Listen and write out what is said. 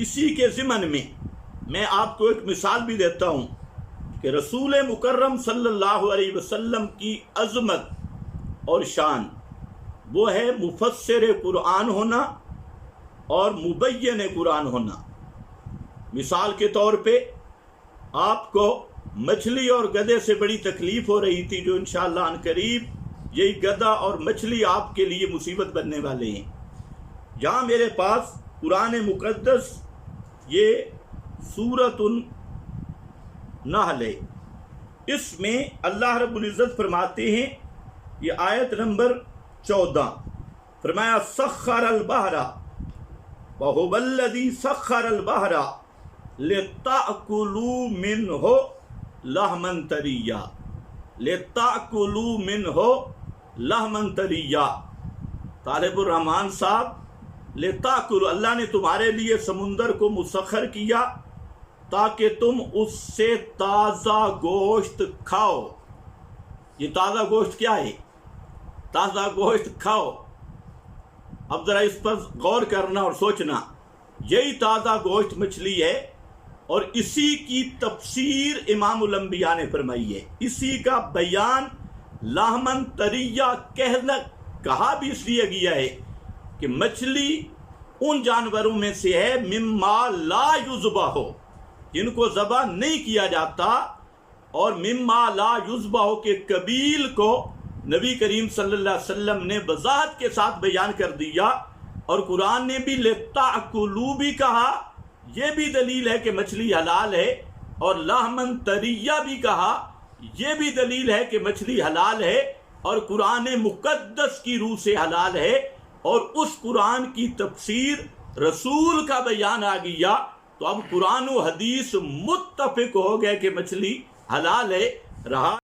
اسی کے ضمن میں آپ کو ایک مثال بھی دیتا ہوں کہ رسول مکرم صلی اللہ علیہ وسلم کی عظمت اور شان وہ ہے مفسر قرآن ہونا اور مبین قرآن ہونا۔ مثال کے طور پہ آپ کو مچھلی اور گدھے سے بڑی تکلیف ہو رہی تھی، جو انشاءاللہ ان قریب یہی گدھا اور مچھلی آپ کے لیے مصیبت بننے والے ہیں۔ جہاں میرے پاس قرآن مقدس یہ سورۃ النحل ہے، اس میں اللہ رب العزت فرماتے ہیں، یہ آیت نمبر 14، فرمایا سخر البحر وهو الذی سخر البحر لتأکلوا منہ لحما طریا، لتأکلوا منہ لحما طریا۔ طالب الرحمن صاحب، لتأکلوا، اللہ نے تمہارے لیے سمندر کو مسخر کیا تاکہ تم اس سے تازہ گوشت کھاؤ۔ یہ تازہ گوشت کیا ہے؟ تازہ گوشت کھاؤ۔ اب ذرا اس پر غور کرنا اور سوچنا، یہی تازہ گوشت مچھلی ہے، اور اسی کی تفسیر امام الانبیاء نے فرمائی ہے، اسی کا بیان لحمن طریہ کہا بھی اس لیے گیا ہے کہ مچھلی ان جانوروں میں سے ہے مما لا یذبح، جن کو ذبح نہیں کیا جاتا، اور مما لا یذبح کے قبیل کو نبی کریم صلی اللہ علیہ وسلم نے وضاحت کے ساتھ بیان کر دیا، اور قرآن نے بھی لتأکلوا بھی کہا، یہ بھی دلیل ہے کہ مچھلی حلال ہے، اور لحمن طریہ بھی کہا، یہ بھی دلیل ہے کہ مچھلی حلال ہے، اور قرآن مقدس کی روح سے حلال ہے، اور اس قرآن کی تفسیر رسول کا بیان آ گیا، تو اب قرآن و حدیث متفق ہو گئے کہ مچھلی حلال ہے۔ رہا